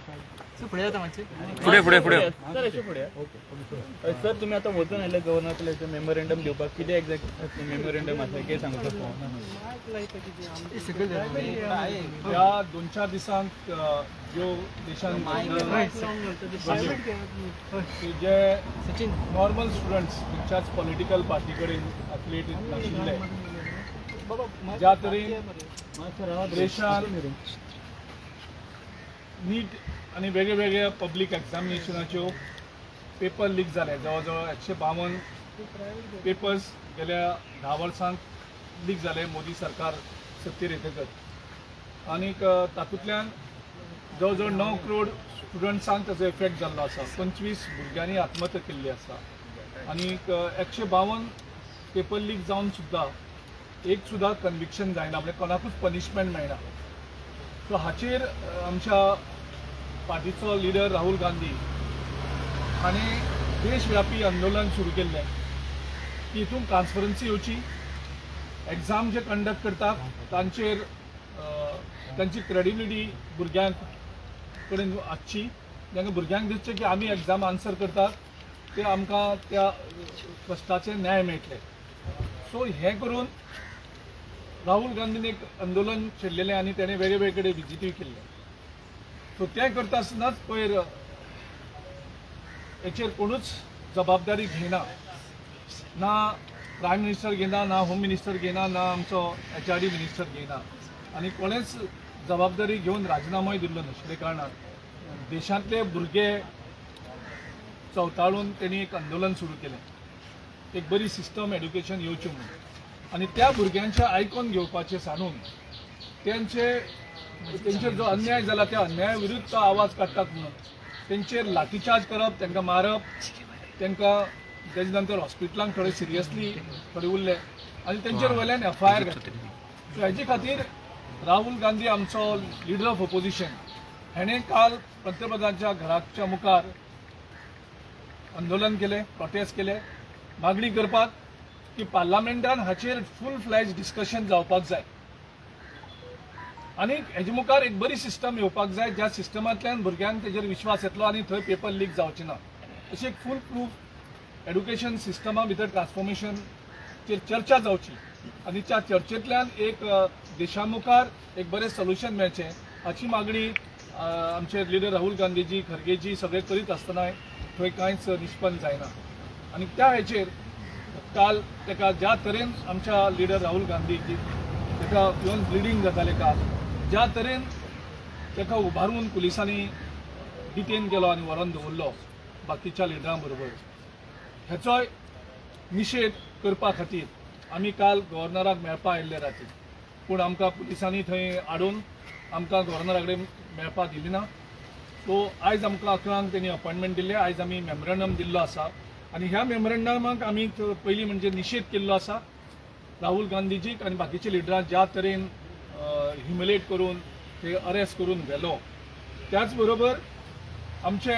पुढे जाता मागचे पुढे सर अशें फुडें सर तुमी आतां वचून आयले गव्हर्नराक मेमोरेंडम दिवपाक कितें एक्झॅक्ट मेमोरेंडम आसा कितें सांगू शकता ह्या 2-4 दिसांक ज्यो देशांत जे नॉर्मल स्टुडंट्स खंयच्याच पॉलिटिकल पार्टी कडेन एफिलिएटेड नाशिल्ले ज्या तरेन देशान नीट आनी वेगळ्या वेगळ्या पब्लीक एग्जामिनेशनाच्यो पेपर लीक जाले जवळ जवळ 152 पेपर्स गेल्या 10 वर्सांक लीक जाले मोदी सरकार सत्तेर येतकच आनीक तातूंतल्यान जवळ जवळ 9 करोड स्टुडंट्सांक ताचो इफेक्ट जाल्लो आसा 25 भुरग्यांनी आत्महत्या केल्ली आसा आनीक 152 पेपर लीक जावन सुद्दां एक सुद्दां कन्विक्शन जायना म्हणजे कोणाकूच पनिशमेंट मेळना सो हाचेर आमच्या पार्टीचो लिडर राहुल गांधी हांणी देशव्यापी आंदोलन सुरू केल्लें की हितून ट्रान्सपरन्सी येवची एग्जाम जे कंडक्ट करतात तांचेर तांची क्रेडिबिलिटी भुरग्यांक कडेन आसची तांकां भुरग्यांक दिसचें की आमी एग्जाम आन्सर करतात ते आमकां त्या कश्टाचे न्याय मेळटले सो हें करून राहुल गांधीन एक आंदोलन छेडलेलें आनी तेणें वेगळे वेगळे कडेन विजीटूय केल्ले सो तें करता आसतनाच पयर हेचेर कोणूच जबाबदारी घेयना ना प्रायम मिनिस्टर घेना ना होम मिनिस्टर घेना ना आमचो HRD मिनिस्टर घेना आनी कोणेच जबाबदारी घेवन राजिनामोय दिल्लो नाशिल्ले कारणान देशांतले भुरगे चवताळून तेणी एक आंदोलन सुरू केलें एक बरी सिस्टम एड्युकेशन येवचें म्हणून आनी त्या भुरग्यांचे आयकून घेवपाचें सांडून तेंचेर जो अन्याय जाला त्या अन्याया विरुद्ध तो आवाज काडटात म्हणून तेंचेर लाठीचार्ज करप तांकां मारप तांकां तेजे नंतर हॉस्पिटलांत थोडे सिरियसली थोडे उरले आनी तेंचेर वयल्यान FIR घातली सो हेजे खातीर राहुल गांधी आमचो लिडर ऑफ ऑपोजिशन हेणें काल पंतप्रधानाच्या घराच्या मुखार आंदोलन केलें प्रोटेस्ट केलें मागणी करपाक की पार्लमेंटान हाचेर फूल फ्लॅज डिस्कशन जावपाक जाय आनी हेजे मुखार एक बरी सिस्टम येवपाक जाय ज्या सिस्टमांतल्यान भुरग्यांक तेजेर विश्वास येतलो आनी थंय पेपर लीक जावचे ना अशी एक फूल प्रूफ एड्युकेशन सिस्टमा भितर ट्रान्सफॉर्मेशनचेर चर्चा जावची आनी त्या चर्चेंतल्यान एक देशा मुखार एक बरें सोल्युशन मेळचें हाची मागणी आमचे लिडर राहुल गांधीजी खरगेजी सगळे करीत आसतना थंय कांयच निश्पन्न जायना आनी त्या हेचेर काल ताका ज्या तरेन आमच्या लिडर राहुल गांधीजी ताका इवन ब्लिडींग जातालें काल ज्या तरेन ताका उबारून पुलिसांनी डिटेन केलो आनी व्हरोन दवरलो बाकीच्या लिडरां बरोबर हेचोय निशेध करपा खातीर आमी काल गव्हर्नराक मेळपा आयिल्ले राती पूण आमकां पुलिसांनी थंय हाडून आमकां गव्हर्नरा कडेन मेळपा दिली ना सो आयज आमकां 11 तेणी अपॉयंटमेंट दिल्ले आयज आमी मेमोरेंडम दिल्लो आसा आनी ह्या मेमोरेंडमाक आमी पयलीं म्हणजे निशेध केल्लो आसा राहुल गांधीजीक आनी बाकीचे लिडरां ज्या तरेन ह्युमिलेट करून ते अरेस्ट करून व्हेलो त्याच बरोबर आमचे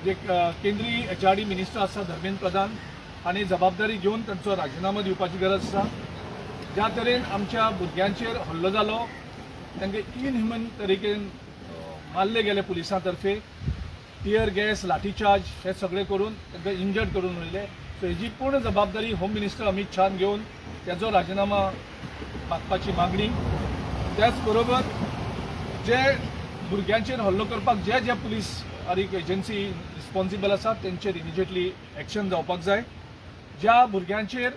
जे केंद्रीय HRD मिनिस्टर आसा धर्मेंद्र प्रधान हांणी जबाबदारी घेवन तांचो राजिनामो दिवपाची गरज आसा ज्या तरेन आमच्या भुरग्यांचेर हल्लो जालो तांकां इनह्युमन तरिकेन मारले गेले पुलिसां तर्फे टियर गॅस लाठीचार्ज हे सगळे करून तांकां इंजर्ड करून उरले सो हेजी पूर्ण जबाबदारी होम मिनिस्टर अमित शाहान घेवन त्याचो राजिनामा मागपाची मागणी त्याच बरोबर जे भुरग्यांचेर हल्लो करपाक जे जे पुलीस आनी एजन्सी रिस्पॉन्सिबल आसा तेंचेर इमिजिएटली एक्शन जावपाक जाय ज्या भुरग्यांचेर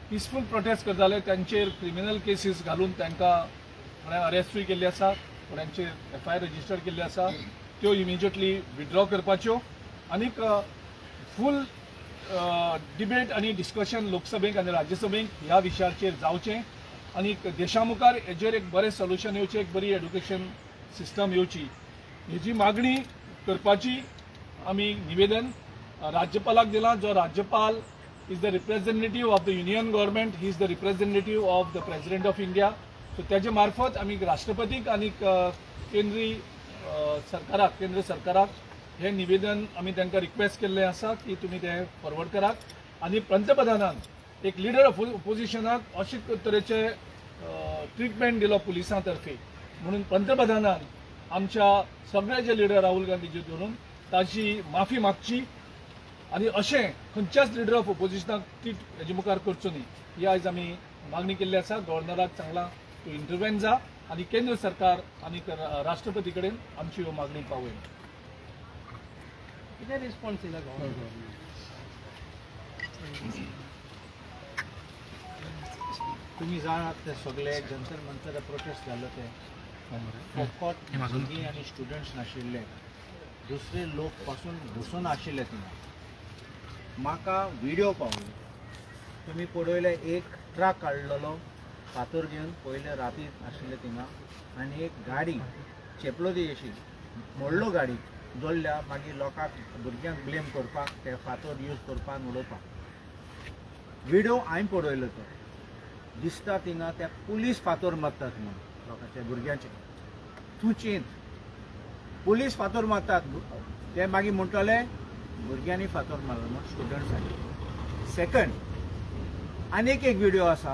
पिसफूल प्रोटेस्ट करताले त्यांचेर क्रिमिनल केसीस घालून तांकां थोड्या अरेस्टूय केल्ले आसा थोड्यांचेर FIR रजिस्टर केल्ले आसा त्यो इमिजिएटली विथड्रॉ करपाच्यो आनीक फूल डिबेट आनी डिस्कशन लोकसभेक आनी राज्यसभेक ह्या विशयाचेर जावचें आनी देशा मुखार हेजेर एक बरें सोल्युशन येवचें एक बरी एड्युकेशन सिस्टम येवची हेजी मागणी करपाची आमी निवेदन राज्यपालाक दिलां जो राज्यपाल is the representative of the union government he is the representative of the president of India so तेजे मार्फत आमी राष्ट्रपतीक आनी केंद्रीय सरकाराक केंद्र सरकाराक हे निवेदन आमी तांकां रिक्वेस्ट केल्लें आसा की तुमी तें फॉरवर्ड करात आनी पंतप्रधानान एक लिडर ऑफ ऑपोजिशनाक अशे तरेचे ट्रिटमेंट दिलो पुलिसां तर्फे म्हणून पंतप्रधानान आमच्या सगळे जे लिडर राहुल गांधीचे धरून ताची माफी मागची आणि अशें खंयच्याच लिडर ऑफ ऑपोजिशनाक ती हेजे मुखार करचो न्ही ही आयज आमी मागणी केल्ली आसा. गव्हर्नराक चांगला तो इंटरव्हेन जा आणि केंद्र सरकार आणि राष्ट्रपती कडेन आमची ह्यो मागणी पावय. कितें रिस्पॉन्स येयला तुम्ही जाणात ते सगळे जंतर मंतर प्रोटेस्ट जाल्लो ते फकत भुरगीं आनी स्टुडंट्स नाशिल्ले, दुसरे लोक पासून बसून आशिल्ले थिंगा. म्हाका व्हिडिओ पावलो, तुम्ही पळयले एक ट्रक काडलेलो फातर घेवन पयले राती आशिल्ले थिंगा आनी एक गाडी चेपलो ती अशी मोडलो गाडी जोडल्या मागीर लोकांक भुरग्यांक ब्लेम करपाक ते फातर यूज करपाक उडोवपाक. व्हिडिओ हांवें पळयलो तो दिसता थिंगा ते पुलीस फातर मारतात म्हणून लोकांच्या भुरग्यांचे तुचेंत पुलीस फातर मारतात. ते मागीर म्हणटले भुरग्यांनी फातर मारलो म्हणून स्टुडंट्सांनी. सेकंड आनीक एक व्हिडिओ आसा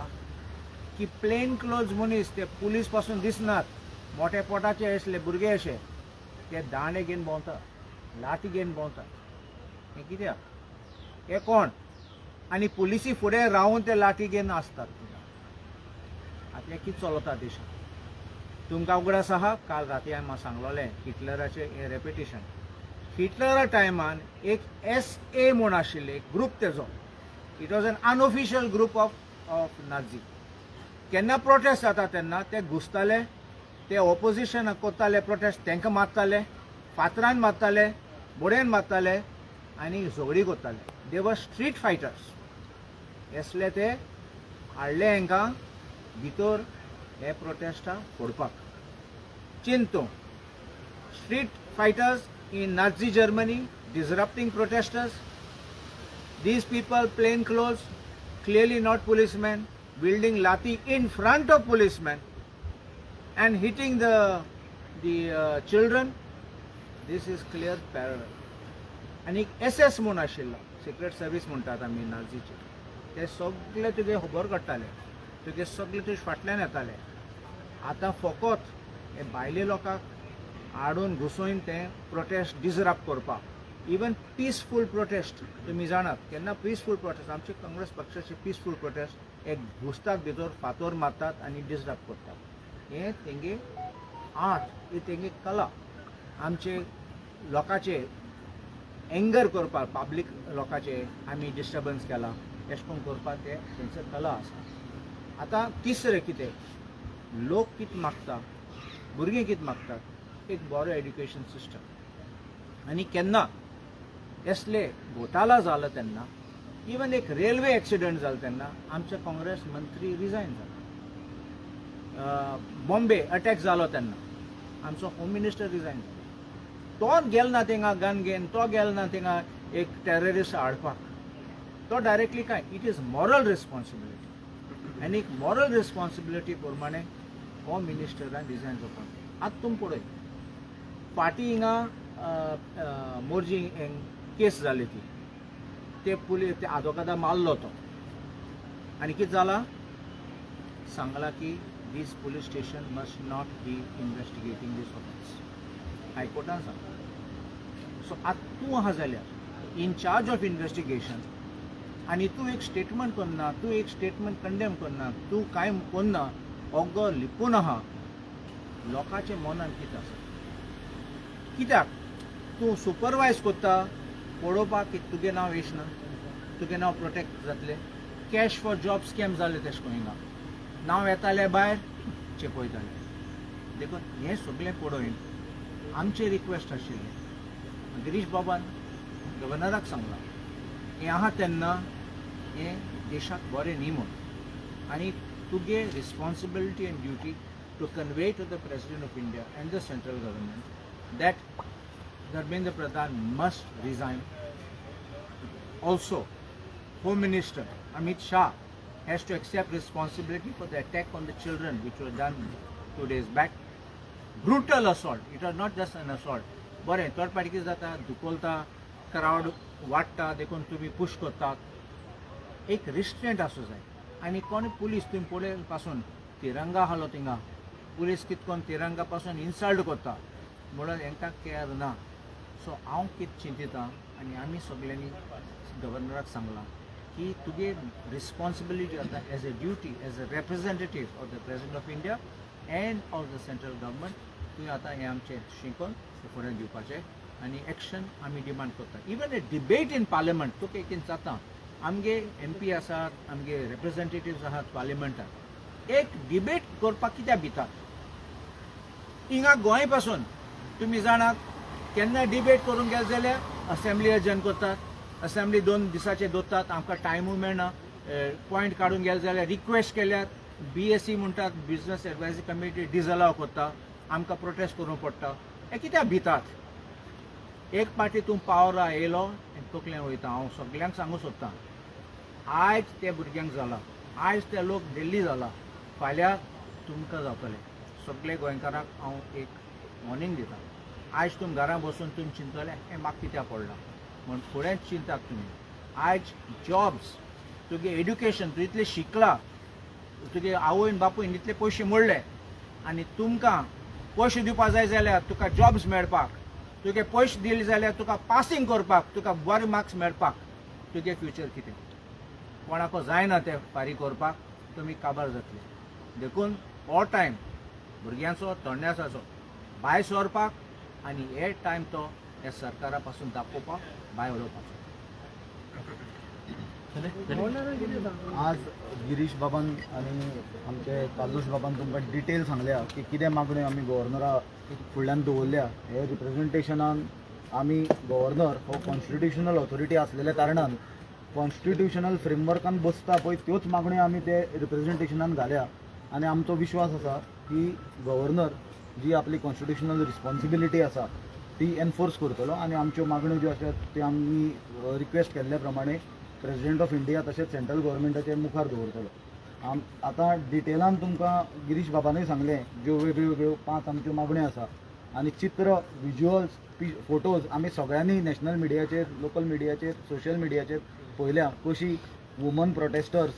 की प्लेन क्लोज मनीस ते पुलीस पासून दिसनात, मोठे पोटाचे आसले भुरगे अशे ते दांडे घेवन भोंवतात, लाटी घेवन भोंवतात. हें कित्याक? हे कोण? आनी पुलिसी फुडें रावन ते लाटी घेवन आसतात. आतां हें कितें चलता देशांत? तुमकां उगडास आहा काल राती हांवें सांगलोलें हिटलराचें हें रेपिटेशन. हिटलरा टायमान एक SA म्हूण आशिल्ले एक ग्रूप तेजो. It was an unofficial group of Nazi. केन्ना प्रोटेस्ट जाता तेन्ना ते घुसताले, ते ऑपोजिशन कोत्ताले प्रोटेस्ट, तांकां मारताले, फातरान मारताले, बोड्यान मारताले आनी झगडी कोत्ताले. दे वर स्ट्रीट फायटर्स. असले ते हाडले हांकां भितर हे प्रोटेस्टा फोडपाक. चिंतू street fighters in Nazi Germany, disrupting protesters. These people, plain clothes, clearly not policemen, wielding lathi in front of policemen and hitting the children. This is clear parallel. And SS म्हणून आशिल्लो, सिक्रेट सर्विस म्हणटात आमी नाझीचे. ते सगळे तुगे खबर काडटाले, तुगे सगळे तुजे फाटल्यान येताले. आतां फकत हे भायले लोकांक हाडून घुसोवन ते प्रोटेस्ट डिसरप्ट करपाक. इवन पीसफूल प्रोटेस्ट तुमी जाणात केन्ना पीसफूल प्रोटेस्ट आमचे काँग्रेस पक्षाचे पीसफूल प्रोटेस्ट एक घुसतात भितर फातर मारतात आनी डिसरप्ट करतात. हे तेंगे आर्ट, ही तेंगे कला. आमचे लोकांचे एंगर करपाक पब्लीक लोकांचे आमी डिस्टर्बन्स केला अशें करून करपाक ते तेंचो कला आसा. आतां तिसरें कितें लोक कितें मागता, भुरगीं कितें मागतात? एक बरो एड्युकेशन सिस्टम. आनी केन्ना असले घोटाला जाला तेन्ना इवन एक रेल्वे एक्सिडंट जालो तेन्ना आमचे काँग्रेस मंत्री रिजायन जालो. बॉम्बे अटॅक जालो तेन्ना आमचो होम मिनिस्टर रिजायन जालो. तो गेलो ना थिंगा गन घेवन, तो गेलो ना थिंगा एक टेररिस्ट हाडपाक. तो डायरेक्टली काय इट इज मॉरल रिस्पॉन्सिबिलिटी. आनी एक मॉरल रिस्पॉन्सिबिलिटी प्रमाणे होम मिनिस्टरान रिजायन करपाक. आतां तुम पळय फाटी हिंगा मोर्जी केस जाली ती ते पुलीस ते आदोगादा मारलो तो आनी कितें जाला सांगला की this police station must not be investigating this offence. हायकोर्टान सांगला. सो आतां तूं आहा जाल्यार इन चार्ज ऑफ इन्वेस्टिगेशन आनी तूं एक स्टेटमेंट करना, तूं एक स्टेटमेंट कंडेम करना, तूं कांय करना, ओग्गो लिपून आहा. लोकांचे मनान कितें आसा? कित्याक तूं सुपरवायज करता पळोवपाक की तुगे नांव येचना, तुगे नांव प्रोटेक्ट जातलें. कॅश फॉर जॉब स्कॅम जाले तशें करून हिंगा नांव येताले भायर चेपयताले. देखून हें सगळें पळोवन आमची रिक्वेस्ट आशिल्ली गिरीश बाबान गव्हर्नराक सांगलां हें आहा तेन्ना हें देशाक बरें न्ही म्हूण. आनी तुगे responsibility end duty to convey to the President of India and the central government that Dharmendra Pradhan must resign. Also, Home Minister Amit Shah has to accept responsibility for the attack on the children which was done 2 days back. Brutal assault. It was not just an assault. बरें third party कितें जाता, दुखोलता, crowd वाडटा, देखून तुमी push करतात. एक restraint आसूं जाय. आनी कोण पुलीस तुमी पळय पासून तिरंगा आसलो थिंगा पुलीस कितकोन तिरंगा पासून इन्सल्ट करता. म्हणून हांकां केअर ना. सो हांव कितें चिंतितां आनी आमी सगळ्यांनी गव्हर्नराक सांगलां की तुगे रिस्पॉन्सिबिलिटी आतां as a duty as a representative of the president of India and of the central government तुवें आतां हें आमचें शिकोवन फुडें दिवपाचें आनी एक्शन आमी डिमांड करता. Even a debate in parliament तुका एक जाता आमगे MP आसात आमगे रिप्रेझेंटेटिव्स आहात पार्लिमेंटात एक डिबेट करपाक कित्याक भितात. हिंगा गोंय पासून तुमी जाणात केन्ना डिबेट करूंक गेले जाल्यार असेंब्ली एजन करतात, असेंब्ली 2 दिसाचे दवरतात, आमकां टायमूय मेळना. पॉयंट काडूंक गेले जाल्यार रिक्वेस्ट केल्यार BSc म्हणटात बिझनस एडवायझरी कमिटी डिसअलाव करता, आमकां प्रोटेस्ट करूंक पडटा. हे कित्याक भितात. एक पाटी तूं पावरा येयलो आनी तकलें वयता. हांव सगळ्यांक सांगूं सोदतां आयज ते भुरग्यांक जाला, आयज ते लोक दिल्ली जाला, फाल्यां तुमकां जातलें. सगळे गोंयकारांक हांव एक वॉर्निंग दितां. आयज तुम घरा बसून तुमी चिंतले हें म्हाका कित्याक पडलां म्हूण फुडें चिंतात तुमी. आयज जॉब्स तुगे एड्युकेशन तूं इतलें शिकला, तुगे आवयन बापूयन इतले पयशे मोडले आनी तुमकां पयशे दिवपा जाय जाल्यार तुका जॉब्स मेळपाक, तुगे पयशे दिले जाल्यार तुका पासींग करपाक, तुका बरे मार्क्स मेळपाक तुगे फ्युचर कितें कोणाको जायना तें फारीक करपाक तुमी काबार जातले. देखून हो टायम भुरग्यांचो तरणाट्याचो भायर सरपाक आनी हे टायम तो ह्या सरकारा पासून दाखोवपाक भायर उडोवपाचो. आज गिरीश बाबान आनी आमचे कालूश बाबान तुमकां डिटेल सांगल्या की कितें मागण्यो आमी गव्हर्नरा फुडल्यान दवरल्या. हे रिप्रेझेंटेशनान आमी गव्हर्नर हो कॉन्स्टिट्युशनल ऑथॉरिटी आसलेल्या कारणान कॉन्स्टिट्युशनल फ्रेमवर्कान बसता पळय त्योच मागण्यो आमी ते रिप्रेझेंटेशनान घाल्या. आनी आमचो विश्वास आसा की गव्हर्नर जी आपली कॉन्स्टिट्युशनल रिस्पॉन्सिबिलिटी आसा ती एनफोर्स करतलो आनी आमच्यो मागण्यो ज्यो आसात त्यो आमी रिक्वेस्ट केल्ल्या प्रमाणे प्रेसिडेंट ऑफ इंडिया तशेंच सेंट्रल गव्हर्मेंटाचे मुखार दवरतलो. आतां डिटेलान तुमकां गिरीश बाबानूय सांगलें ज्यो वेगळ्यो 5 आमच्यो मागण्यो आसा आनी चित्र विज्युअल्स फोटोज आमी सगळ्यांनी नॅशनल मिडियाचेर लोकल मिडियाचेर सोशल मिडियाचेर पळयल्या कशी woman protesters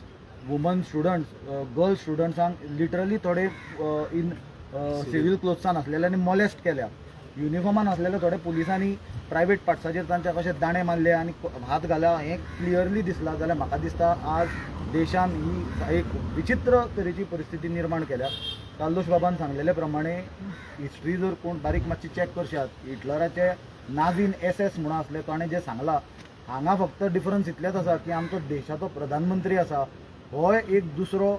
woman students girl स्टुडंट्सांक लिटरली थोडे इन सिवील क्लोथ्सान आसलेल्यांनी मॉलेस्ट केल्या. युनिफॉर्मान आसलेले थोडे पुलिसांनी प्रायवेट पार्ट्साचेर तांच्या कशे दाणे मारले आनी हात घाला हें क्लियरली दिसलां. जाल्यार म्हाका दिसता आज देशान ही एक विचित्र तरेची परिस्थिती निर्माण केल्या. कालूश बाबान सांगलेले प्रमाणे हिस्ट्री जर कोण बारीक मातशी चॅक करशात हिटलराचे नाझीन SS म्हणून आसले ताणें जें सांगलां हांगा फक्त डिफरन्स इतलेंच आसा की आमचो देशाचो प्रधानमंत्री आसा हो एक दुसरो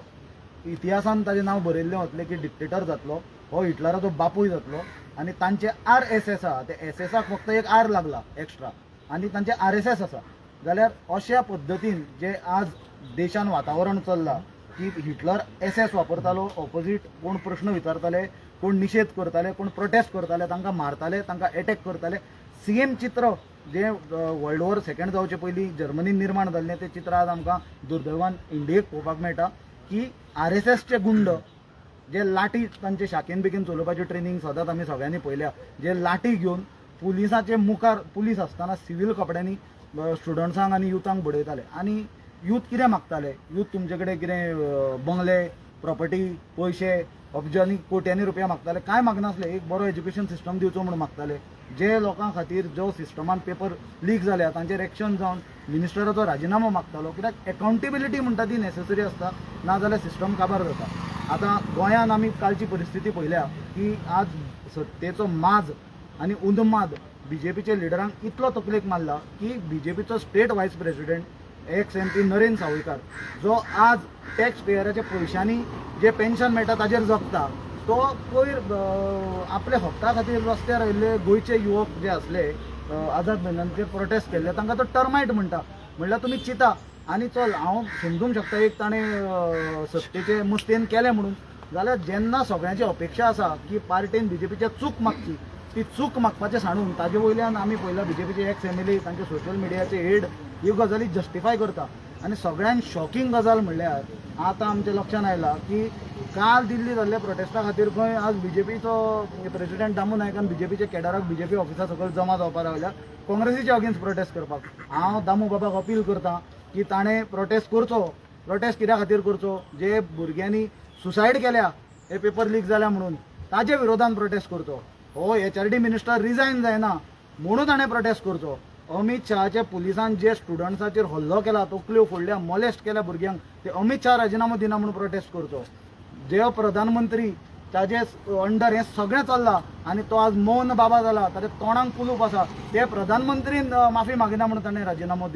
इतिहासान ताजें नांव बरयल्लें वतलें की डिक्टेटर जातलो, हो हिटलराचो बापूय जातलो आनी तांचे RSS आसा ते SSक फक्त एक R लागला एक्स्ट्रा आनी तांचे RSS आसा. जाल्यार अशा पद्दतीन जे आज देशान वातावरण चल्लां की हिटलर SS वापरतालो, ऑपोजीट कोण प्रश्न विचारताले, कोण निशेध करताले, कोण प्रोटेस्ट करताले तांकां मारताले, तांकां एटॅक करताले. सेम चित्र जे वर्ल्ड वॉर सेकंड जावचे पयलीं जर्मनीन निर्माण जाल्लें तें चित्र आज आमकां दुर्दैवान इंडियेक पळोवपाक मेळटा की RSSचे गुंड जे लाठी तांचे शाखेन बेगीन चलोवपाची ट्रेनिंग सदांच आमी सगळ्यांनी पळयल्या, जे लाठी घेवन पुलिसाचे मुखार पुलीस आसतना सिवील कपड्यांनी स्टुडंट्सांक आनी युथांक बडयताले. आनी यूथ कितें मागताले, यूथ तुमचे कडेन कितें बंगले प्रॉपर्टी पयशे अब्जांनी कोट्यांनी रुपया मागताले, कांय मागनासले. एक बरो एज्युकेशन सिस्टम दिवचो म्हणून मागताले. जे लोकां खातीर जो सिस्टमान पेपर लीक जाल्या तांचेर एक्शन जावन मिनिस्टराचो राजिनामो मागतालो. कित्याक एकावंटेबिलिटी म्हणटा ती नेसेसरी आसता, नाजाल्यार सिस्टम काबार जाता. आतां गोंयान आमी कालची परिस्थिती पळयल्या की आज सत्तेचो माज आनी उन्माद BJPचे लिडरांक इतलो तकलेक मारला की BJPचो state vice president ex MP Naren Sawaikar जो आज टॅक्स पेयराच्या पयशांनी जे पेन्शन मेळटा ताजेर जगता, तो पयर आपल्या हक्का खातीर रस्त्यार आयिल्ले गोंयचे युवक जे आसले आझाद मैदानाचेर प्रोटेस्ट केल्ले तांकां तो टर्मायट म्हणटा. म्हणल्यार तुमी चिता आनी चल हांव समजूंक शकता एक ताणें सत्तेचे मस्तेन केलें म्हणून. जाल्यार जेन्ना सगळ्यांची अपेक्षा आसा की पार्टीन BJPचे चूक मागची, ती चूक मागपाचें सांडून ताजे वयल्यान आमी पळयला BJPचे एक्स MLA तांचे सोशल मिडियाचे हेड ह्यो गजाली जस्टिफाय करता. आनी सगळ्यान शॉकिंग गजाल म्हणल्यार आतां आमच्या लक्षान आयला की काल दिल्ली जाल्ल्या प्रोटेस्टा खातीर खंय आज BJPचो प्रेसिडेंट दामू नायकान BJPचे कॅडराक BJP ऑफिसा सकयल जमा जावपाक रावल्या काँग्रेसीचे अगेन्स्ट प्रोटेस्ट करपाक. हांव दामू बाबाक अपील करतां की ताणें प्रोटेस्ट करचो. प्रोटेस्ट कित्या खातीर करचो, जे भुरग्यांनी सुसायड केल्या हे पेपर लीक जाल्या म्हणून ताजे विरोधान प्रोटेस्ट करचो. हो HRD मिनिस्टर रिजायन जायना म्हणून ताणें प्रोटेस्ट करचो. अमित शहाचे पुलिसान जे स्टुडंट्साचेर हल्लो केला, तकल्यो फोडल्या, मोलेस्ट केल्या भुरग्यांक, ते अमित शहा राजिनामो दिना म्हणून प्रोटेस्ट करचो. जे प्रधानमंत्री ताजे अंडर हें सगळें चल्लां आनी तो आज मौन बाबा जाला, ताचे तोंडाक कुलूप आसा, ते प्रधानमंत्रीन माफी मागिना म्हणून ताणें राजिनामो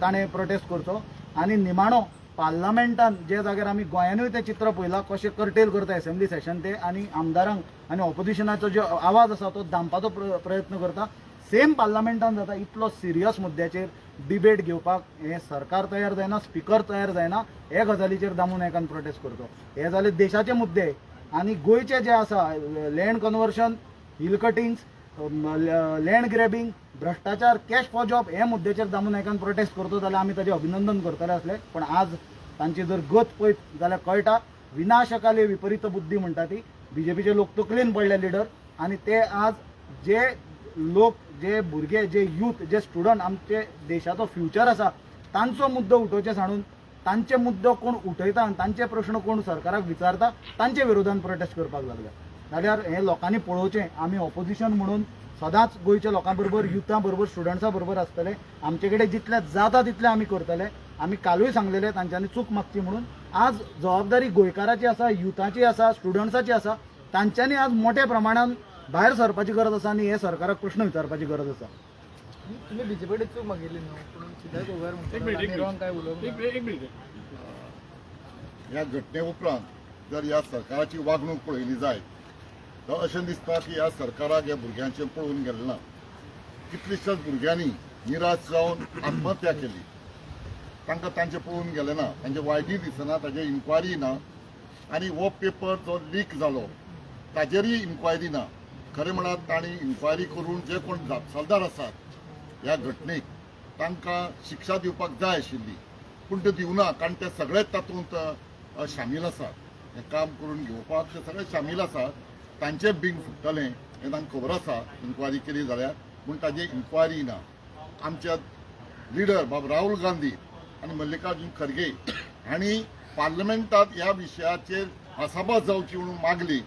ताणें प्रोटेस्ट करचो. आनी निमाणो पार्लमेंटान जे जाग्यार आमी गोंयानूय तें चित्र पळयलां कशें कर्टेल करता एसेंब्ली सेशन ते, आनी आमदारांक आनी ऑपोजिशनाचो जो आवाज आसा तो दामपाचो प्रयत्न करता, सेम पार्लमेंटान जाता. इतलो सिरियस मुद्द्याचेर डिबेट घेवपाक हे सरकार तयार जायना, स्पीकर तयार जायना, हे गजालीचेर दामून एकान प्रोटेस्ट करतो. हे जाले देशाचे मुद्दे. आनी गोंयचे जे आसा land conversion, hill cuttings, land grabbing, भ्रष्टाचार, कॅश फॉर जॉब, हे मुद्द्याचेर दामून एकान प्रोटेस्ट करतो जाल्यार आमी ताजें अभिनंदन करतले आसले. पण आज तांची जर गत पळयत जाल्यार कळटा विनाशकाले विपरीत बुद्धी म्हणटा ती. बीजेपीचे लोक तकलेन पडले लिडर, आनी ते आज जे लोक, जे भुरगे, जे यूथ, जे स्टुडंट आमचे देशाचो फ्युचर आसा तांचो मुद्दो उठोवचे सांडून तांचे मुद्दो कोण उठयता आनी तांचे प्रश्न कोण सरकाराक विचारता तांचे विरोधान प्रोटेस्ट करपाक लागल्या. जाल्यार हे लोकांनी पळोवचें. आमी ऑपोजिशन म्हणून सदांच गोंयच्या लोकां बरोबर, युथा बरोबर, स्टुडंट्सां बरोबर आसतले. आमचे कडेन जितलें जाता तितलें आमी करतले. आमी कालूय सांगलेलें तांच्यांनी चूक मागची म्हणून. आज जबाबदारी गोंयकाराची आसा, युथाची आसा, स्टुडंट्साची आसा. तांच्यांनी आज मोठ्या प्रमाणान भायर सरपाची गरज आसा आनी हे सरकाराक प्रश्न विचारपाची गरज आसा. तुम्ही बीजेपी कडेन चूक मागिल्ली न्हू, पूण सिद्धार्थ गोगार काय उलोवंक ह्या घटने उपरांत जर ह्या सरकाराची वागणूक पळयली जायत तर अशें दिसता की ह्या सरकाराक ह्या भुरग्यांचें पळोवन गेलें ना. कितलींशाच भुरग्यांनी निराश जावन आत्महत्या केली. तांकां तांचें पळोवन गेलें ना, तांचे वायटी दिसना, ताजेर इन्क्वायरी ना. आनी हो पेपर जो लीक जालो ताजेरूय इन्क्वायरी ना. खरें म्हळ्यार तांणी इन्क्वायरी करून जे कोण जापसालदार आसात ह्या घटनेक तांकां शिक्षा दिवपाक जाय आशिल्ली, पूण ते दिवना. कारण ते सगळेच तातूंत शामील आसात. हें काम करून घेवपाक ते सगळे शामील आसात. तांचें बिंग फुट्टलें हें तांकां खबर आसा इन्क्वायरी केली जाल्यार, पूण ताजेर इन्क्वायरी ना. आमचे लिडर बाब राहुल गांधी आनी मल्लिकार्जुन खरगे हांणी पार्लमेंटांत ह्या विशयाचेर भासाभास जावची म्हणून मागली.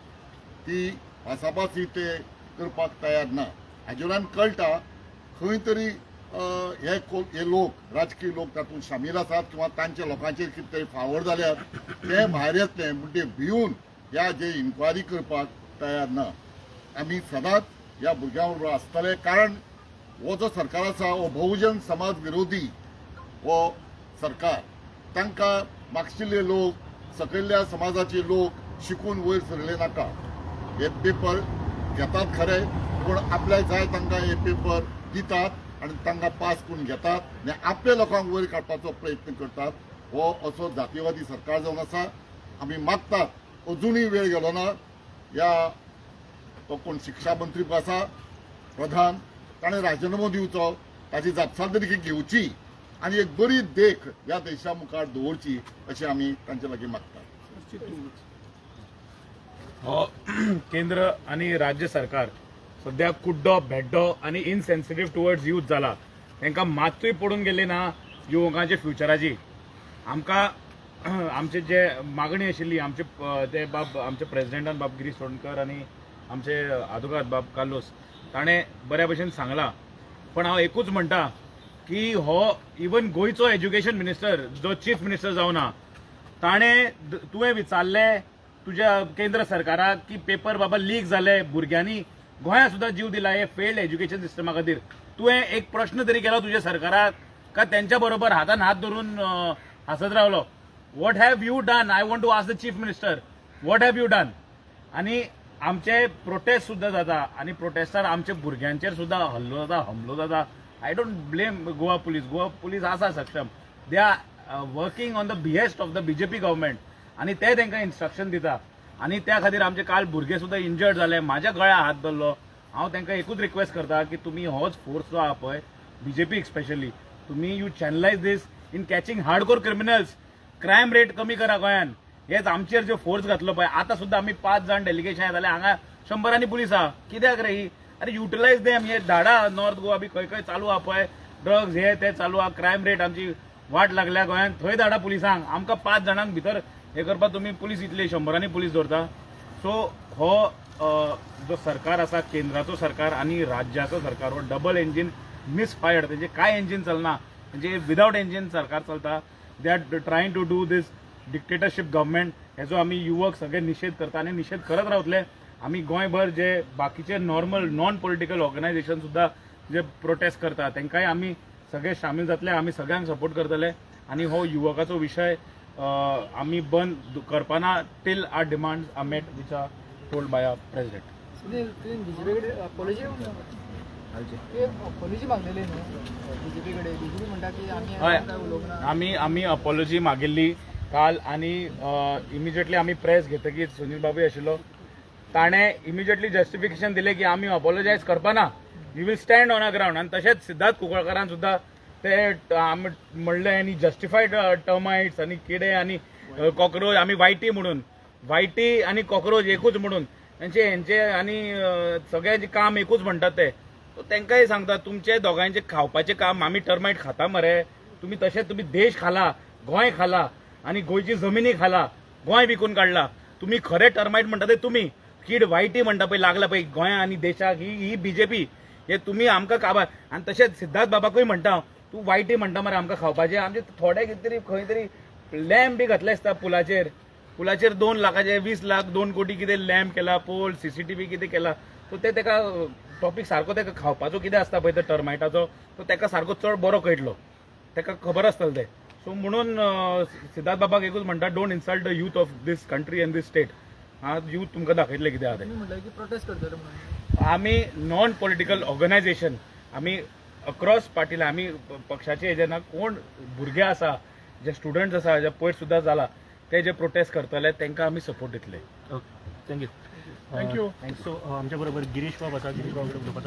ती भासाभास ते करपाक तयार ना. हाजेरान कळटा खंय तरी हे लोक, राजकीय लोक तातूंत शामील आसात किंवा तांच्या लोकांचेर कितें तरी फावोर जाल्यार ते भायर येतले, पूण ते भिवन ह्या जे इन्क्वायरी करपाक तयार ना. आमी सदांच ह्या भुरग्यां बरोबर आसतले. कारण हो जो सरकार आसा हो बहुजन समाज विरोधी हो सरकार. तांकां मागशिल्ले लोक, सकयल्ल्या समाजाचे लोक शिकून वयर सरले नाका. हे पेपर घेतात खरे, पूण आपल्याक जाय तांकां हे पेपर दितात आनी तांकां पास करून घेतात आनी आपल्या लोकांक वयर काडपाचो प्रयत्न करतात. हो असो जातीयवादी सरकार जावन आसा. आमी मागतात अजुनूय वेळ गेलो ना. ह्या तो कोण शिक्षा मंत्री आसा प्रधान, ताणें राजिनामो दिवचो, ताची जापसालदारकी घेवची आनी एक बरी देख ह्या देशा मुखार दवरची अशें आमी तांचे लागीं मागतात. हो केंद्र आणि राज्य सरकार सध्या कुड्डो, भेड्डो आणि इनसेन्सिटिव्ह टुवर्ड्स यूथ जाला. तांकां मातूय पडून गेले ना युवकांच्या फ्युचराची. आमकां आमचे जे मागणी आशिल्ली आमचे ते बाब आमचे प्रेसिडेंटान बाब गिरीश चोडणकर आनी आमचे आदोगाद बाब कालोस ताणें बऱ्या भशेन सांगला. पण हांव एकूच म्हणटा की हो इवन गोंयचो एज्युकेशन मिनिस्टर जो चीफ मिनिस्टर जावना ताणें तुवें विचारले तुज्या केंद्र सरकाराक की पेपर बाबा लीक जाले, भुरग्यांनी गोंयांत सुद्दां जीव दिला हे फेल्ड एज्युकेशन सिस्टमा खातीर. तुवें एक प्रश्न तरी केलो तुज्या सरकाराक का त्यांच्या बरोबर हातान हात धरून हासत रावलो? What have you done? I want to ask the chief minister what have you done? आणि आमचे प्रोटेस्ट सुद्धा जाता आणि प्रोटेस्टार आमच्या भुरग्यांचेर सुद्धा हल्लो जाता, हमलो जाता. I don't blame Goa police आसा सक्षम. They are working on the behest of the BJP government आणि ते तांकां इन्स्ट्रक्शन दिता. आणि त्या खातीर आमचे काल भुरगे सुद्धा इंजर्ड जाले. म्हाज्या गळ्याक हात धरलो. हांव तांकां एकूच रिक्वेस्ट करता की तुमी होच फोर्स जो आहा पळय बीजेपीक स्पेशली तुमी you channelize this in catching hardcore criminals. Crime rate कमी करा गोंयांत. हेच आमचेर जो फोर्स घातलो पळय. आतां सुद्दां आमी 5 जाण डेलिगेशन येताले, हांगा 100 पुलीस आहा. कित्याक रे ही? अरे युटिलायज देम. हे धाडा नॉर्थ गोवा बी खंय खंय चालू आहा पळय ड्रग्स हे ते चालू आहा. क्रायम रेट आमची वाट लागल्या गोंयांत. थंय धाडा पुलिसांक. आमकां 5 जाणांक भितर हे करपाक तुमी पुलीस इतले 100 पुलीस दवरता. सो हो जो सरकार आसा केंद्राचो सरकार आणि राज्याचो सरकार हो डबल इंजिन मिसफायर्ड तेजे काय इंजिन चलना म्हणजे विदाउट इंजिन सरकार चलता. They are trying to do this dictatorship government हेजो आमी युवक सगळे निषेध करता आणि निषेध करत रावतले. आमी गोंयभर जे बाकीचे नॉर्मल नॉन पॉलिटिकल ऑर्गनायझेशन सुद्धा जे प्रोटेस्ट करता तांकांय आमी सगळे शामील जातले. आमी सगळ्यांक सपोर्ट करतले आणि हो युवकाचो विषय आमी बंद करपाना till our demands are met which are told by our president. BJP कडे अपॉलॉजी मागलेली न्हू बीजेपी कडे. बीजेपी म्हणटा की आमी आमी अपॉलॉजी मागिल्ली काल आणि इमिजिएटली आमी प्रेस घेतकीच सुनील बाबू आशिल्लो ताणें इमिजिएटली जस्टिफिकेशन दिलें की आमी अपॉलॉजायज करपाना, we will stand on a ground. आणि तशेंच सिद्धार्थ कुंकळकारान सुद्धा ते आमी म्हणलें आनी जस्टिफायड टर्माइट्स आणि किडे आणि कॉक्रोच आमी वायटी म्हणून वायटी आणि कॉक्रोच एकूच म्हणून हेंचे आणि सगळ्यांचे काम एकूच म्हणटात ते. तांकांय सांगता तुमचे दोगांचे खावपाचें काम आमी टर्माइट खाता मरे. तुम्ही तशेंच तुम्ही देश खाला, गोंय खाला आणि गोंयची जमिनी खाला, गोंय विकून काडला. तुम्ही खरे टर्माइट म्हणटा ते तुम्ही कीड वायटी म्हणटा पळय लागला पळय गोंय आणि देशाक ही बीजेपी हे तुम्ही आमकां काबार. आणि तशेंच सिद्धार्थ बाबाकूय म्हणटा तू वायटी म्हणटा मरे आमकां खावपाचें. आमचे थोडे कितें तरी खंय तरी लॅम्प बी घातले आसता पुलाचेर 2 लाखाचे 20 लाख 2 कोटी कितें लॅम्प केला, पोल सीसीटीव्ही कितें केला. सो तेका टॉपिक सारको तेका खावपाचो कितें आसता पळय तो टर्माइटाचो तो तेका सारको चड बरो कळटलो, तेका खबर आसतलें तें. सो म्हणून सिद्धार्थ बाबाक एकूच म्हणटा don't insult the youth of this country and this state. Youth तुमकां दाखयतले कितें आहा तें. म्हणलें की प्रोटेस्ट करतले म्हणून. आमी नॉन पॉलिटिकल ऑर्गनायझेशन आमी अक्रॉस पार्टीला आमी पक्षाचे हेजे ना कोण भुरगे आसा जे स्टुडंट्स आसा जे पयर सुद्दां जाला ते जे प्रोटेस्ट करतले तांकां आमी सपोर्ट दितले. थँक्यू. थँक्यू. सो आमच्या बरोबर गिरीश बाब आसा. गिरीश बाब